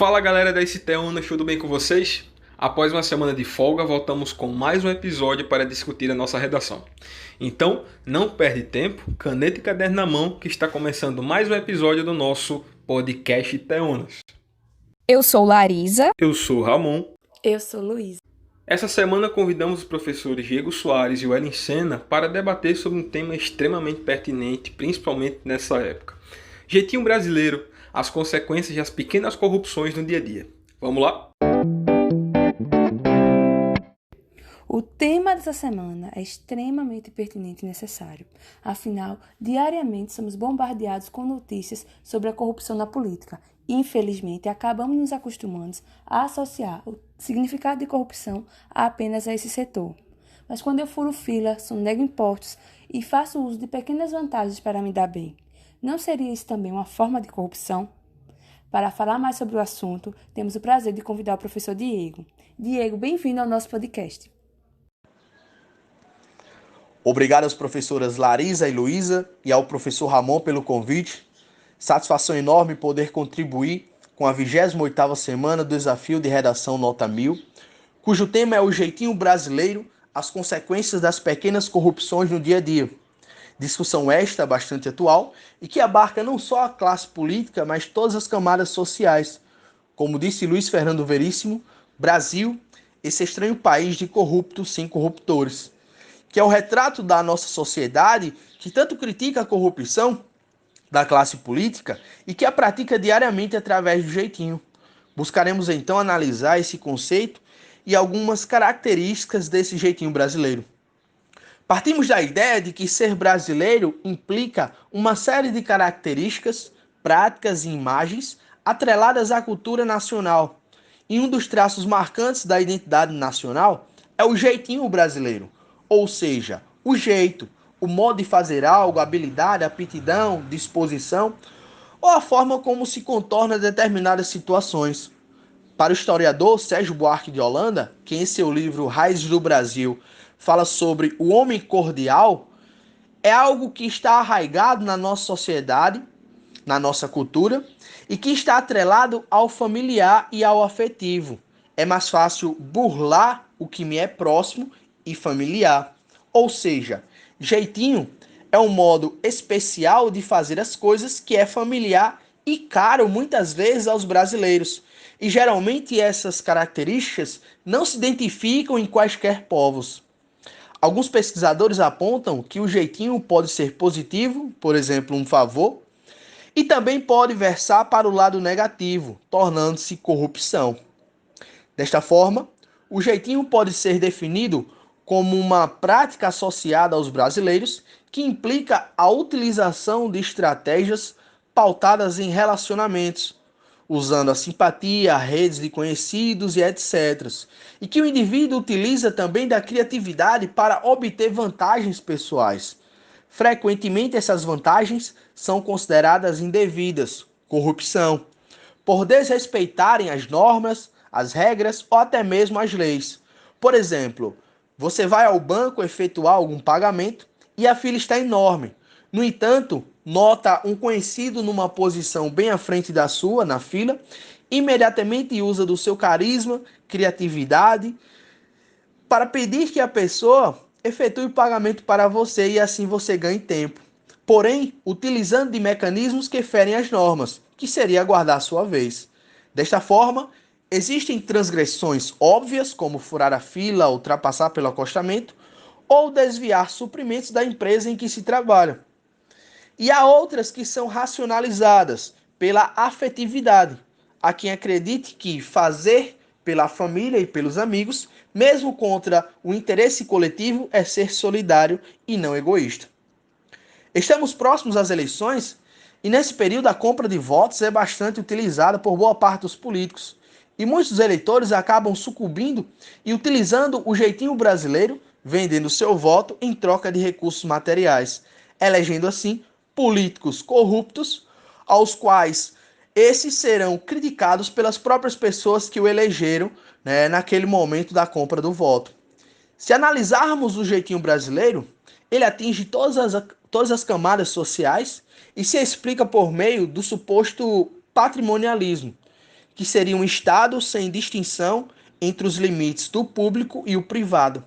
Fala galera da Icteonas, tudo bem com vocês? Após uma semana de folga, voltamos com mais um episódio para discutir a nossa redação. Então, não perde tempo, caneta e caderno na mão, que está começando mais um episódio do nosso podcast Teonas. Eu sou Larisa. Eu sou Ramon. Eu sou Luísa. Essa semana convidamos os professores Diego Soares e Wellin Sena para debater sobre um tema extremamente pertinente, principalmente nessa época. Jeitinho brasileiro, as consequências das pequenas corrupções no dia a dia. Vamos lá? O tema dessa semana é extremamente pertinente e necessário. Afinal, diariamente somos bombardeados com notícias sobre a corrupção na política. E, infelizmente, acabamos nos acostumando a associar o significado de corrupção apenas a esse setor. Mas quando eu furo fila, sonego impostos e faço uso de pequenas vantagens para me dar bem, não seria isso também uma forma de corrupção? Para falar mais sobre o assunto, temos o prazer de convidar o professor Diego. Diego, bem-vindo ao nosso podcast. Obrigado às professoras Larisa e Luísa e ao professor Ramon pelo convite. Satisfação enorme poder contribuir com a 28ª semana do Desafio de Redação Nota 1000, cujo tema é o jeitinho brasileiro, as consequências das pequenas corrupções no dia a dia. Discussão esta bastante atual e que abarca não só a classe política, mas todas as camadas sociais. Como disse Luiz Fernando Veríssimo, Brasil, esse estranho país de corruptos sem corruptores, que é o retrato da nossa sociedade que tanto critica a corrupção da classe política e que a pratica diariamente através do jeitinho. Buscaremos então analisar esse conceito e algumas características desse jeitinho brasileiro. Partimos da ideia de que ser brasileiro implica uma série de características, práticas e imagens atreladas à cultura nacional. E um dos traços marcantes da identidade nacional é o jeitinho brasileiro, ou seja, o jeito, o modo de fazer algo, a habilidade, a aptidão, disposição, ou a forma como se contorna determinadas situações. Para o historiador Sérgio Buarque de Holanda, que em seu livro Raízes do Brasil fala sobre o homem cordial, é algo que está arraigado na nossa sociedade, na nossa cultura, e que está atrelado ao familiar e ao afetivo. É mais fácil burlar o que me é próximo e familiar. Ou seja, jeitinho é um modo especial de fazer as coisas que é familiar e caro muitas vezes aos brasileiros. E geralmente essas características não se identificam em quaisquer povos. Alguns pesquisadores apontam que o jeitinho pode ser positivo, por exemplo, um favor, e também pode versar para o lado negativo, tornando-se corrupção. Desta forma, o jeitinho pode ser definido como uma prática associada aos brasileiros que implica a utilização de estratégias pautadas em relacionamentos, usando a simpatia, redes de conhecidos e etc. E que o indivíduo utiliza também da criatividade para obter vantagens pessoais. Frequentemente essas vantagens são consideradas indevidas, corrupção, por desrespeitarem as normas, as regras ou até mesmo as leis. Por exemplo, você vai ao banco efetuar algum pagamento e a fila está enorme. No entanto, nota um conhecido numa posição bem à frente da sua, na fila, imediatamente usa do seu carisma, criatividade, para pedir que a pessoa efetue o pagamento para você e assim você ganhe tempo. Porém, utilizando de mecanismos que ferem as normas, que seria aguardar a sua vez. Desta forma, existem transgressões óbvias, como furar a fila, ultrapassar pelo acostamento, ou desviar suprimentos da empresa em que se trabalha. E há outras que são racionalizadas pela afetividade. Há quem acredite que fazer pela família e pelos amigos, mesmo contra o interesse coletivo, é ser solidário e não egoísta. Estamos próximos às eleições e nesse período a compra de votos é bastante utilizada por boa parte dos políticos. E muitos eleitores acabam sucumbindo e utilizando o jeitinho brasileiro, vendendo seu voto em troca de recursos materiais, elegendo assim políticos corruptos, aos quais esses serão criticados pelas próprias pessoas que o elegeram, naquele momento da compra do voto. Se analisarmos o jeitinho brasileiro, ele atinge todas as camadas sociais e se explica por meio do suposto patrimonialismo, que seria um Estado sem distinção entre os limites do público e o privado.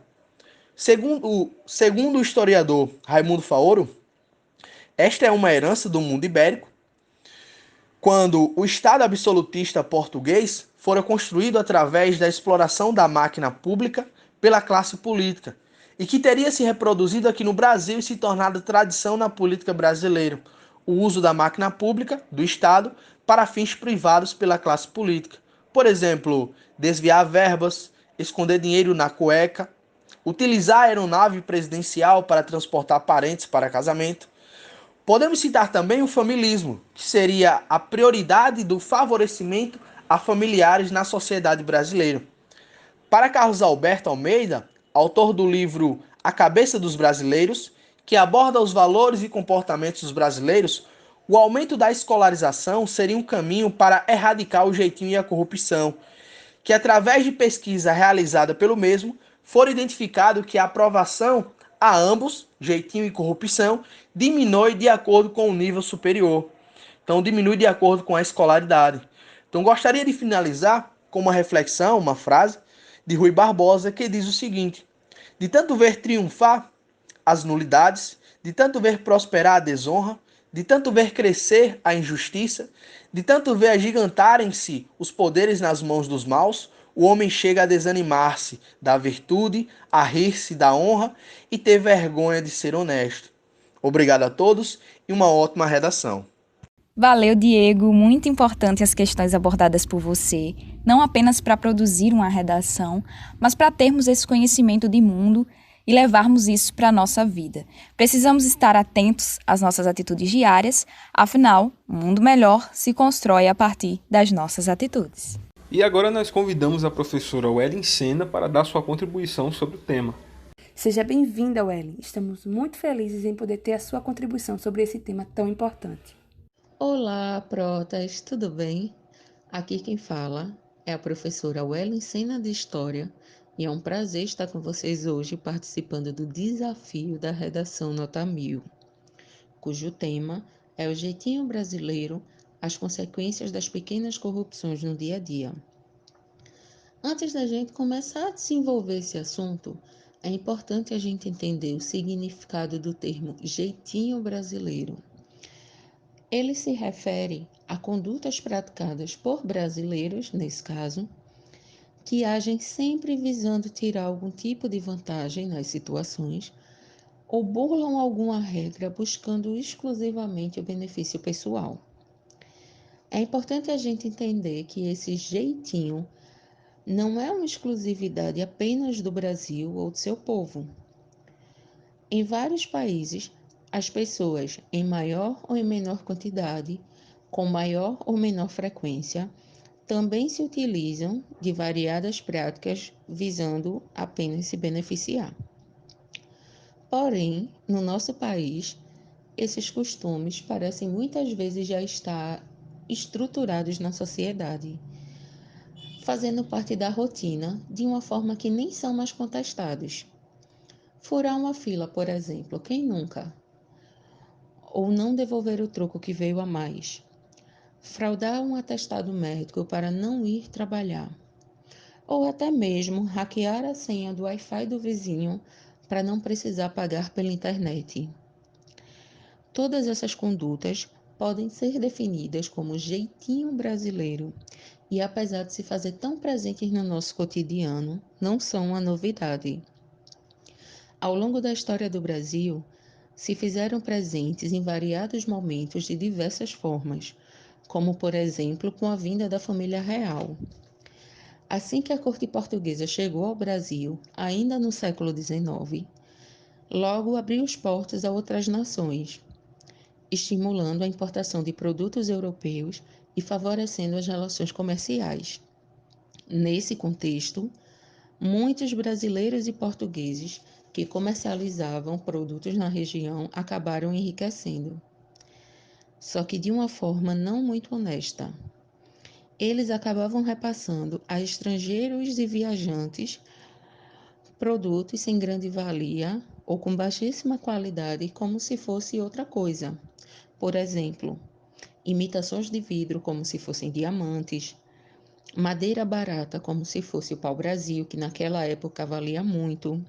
Segundo o historiador Raimundo Faoro, esta é uma herança do mundo ibérico, quando o Estado absolutista português fora construído através da exploração da máquina pública pela classe política, e que teria se reproduzido aqui no Brasil e se tornado tradição na política brasileira, o uso da máquina pública, do Estado, para fins privados pela classe política. Por exemplo, desviar verbas, esconder dinheiro na cueca, utilizar a aeronave presidencial para transportar parentes para casamento. Podemos citar também o familismo, que seria a prioridade do favorecimento a familiares na sociedade brasileira. Para Carlos Alberto Almeida, autor do livro A Cabeça dos Brasileiros, que aborda os valores e comportamentos dos brasileiros, o aumento da escolarização seria um caminho para erradicar o jeitinho e a corrupção, que através de pesquisa realizada pelo mesmo, for identificado que a aprovação a ambos, jeitinho e corrupção, diminui de acordo com o nível superior. Então, diminui de acordo com a escolaridade. Então, gostaria de finalizar com uma reflexão, uma frase de Rui Barbosa, que diz o seguinte: de tanto ver triunfar as nulidades, de tanto ver prosperar a desonra, de tanto ver crescer a injustiça, de tanto ver agigantarem-se os poderes nas mãos dos maus, o homem chega a desanimar-se da virtude, a rir-se da honra e ter vergonha de ser honesto. Obrigado a todos e uma ótima redação. Valeu, Diego. Muito importante as questões abordadas por você, não apenas para produzir uma redação, mas para termos esse conhecimento de mundo e levarmos isso para a nossa vida. Precisamos estar atentos às nossas atitudes diárias, afinal, um mundo melhor se constrói a partir das nossas atitudes. E agora nós convidamos a professora Wellen Sena para dar sua contribuição sobre o tema. Seja bem-vinda, Wellen. Estamos muito felizes em poder ter a sua contribuição sobre esse tema tão importante. Olá, protas, tudo bem? Aqui quem fala é a professora Wellen Sena de História e é um prazer estar com vocês hoje participando do desafio da redação Nota 1000, cujo tema é o jeitinho brasileiro, as consequências das pequenas corrupções no dia a dia. Antes da gente começar a desenvolver esse assunto, é importante a gente entender o significado do termo jeitinho brasileiro. Ele se refere a condutas praticadas por brasileiros, nesse caso, que agem sempre visando tirar algum tipo de vantagem nas situações ou burlam alguma regra buscando exclusivamente o benefício pessoal. É importante a gente entender que esse jeitinho não é uma exclusividade apenas do Brasil ou do seu povo. Em vários países, as pessoas, em maior ou em menor quantidade, com maior ou menor frequência, também se utilizam de variadas práticas visando apenas se beneficiar. Porém, no nosso país, esses costumes parecem muitas vezes já estar estruturados na sociedade, fazendo parte da rotina de uma forma que nem são mais contestados. Furar uma fila, por exemplo, quem nunca? Ou não devolver o troco que veio a mais. Fraudar um atestado médico para não ir trabalhar. Ou até mesmo hackear a senha do Wi-Fi do vizinho para não precisar pagar pela internet. Todas essas condutas podem ser definidas como jeitinho brasileiro e, apesar de se fazer tão presentes no nosso cotidiano, não são uma novidade. Ao longo da história do Brasil, se fizeram presentes em variados momentos de diversas formas, como, por exemplo, com a vinda da família real. Assim que a corte portuguesa chegou ao Brasil, ainda no século XIX, logo abriu os portos a outras nações, estimulando a importação de produtos europeus e favorecendo as relações comerciais. Nesse contexto, muitos brasileiros e portugueses que comercializavam produtos na região acabaram enriquecendo, só que de uma forma não muito honesta. Eles acabavam repassando a estrangeiros e viajantes produtos sem grande valia ou com baixíssima qualidade como se fosse outra coisa. Por exemplo, imitações de vidro como se fossem diamantes, madeira barata, como se fosse o pau-brasil, que naquela época valia muito.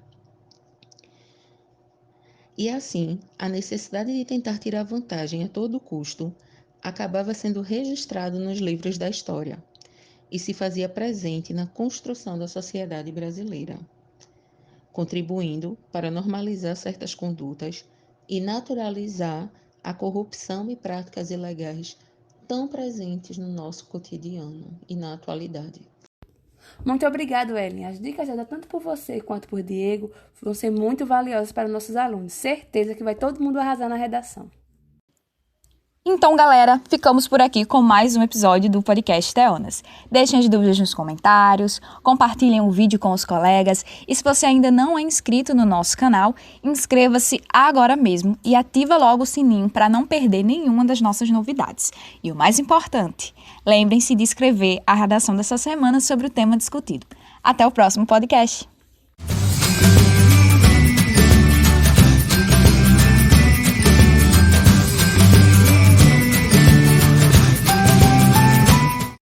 E assim, a necessidade de tentar tirar vantagem a todo custo acabava sendo registrado nos livros da história e se fazia presente na construção da sociedade brasileira, contribuindo para normalizar certas condutas e naturalizar a corrupção e práticas ilegais tão presentes no nosso cotidiano e na atualidade. Muito obrigado, Ellen. As dicas dadas tanto por você quanto por Diego vão ser muito valiosas para nossos alunos. Certeza que vai todo mundo arrasar na redação. Então, galera, ficamos por aqui com mais um episódio do podcast Teonas. Deixem as dúvidas nos comentários, compartilhem o vídeo com os colegas e se você ainda não é inscrito no nosso canal, inscreva-se agora mesmo e ativa logo o sininho para não perder nenhuma das nossas novidades. E o mais importante, lembrem-se de escrever a redação dessa semana sobre o tema discutido. Até o próximo podcast!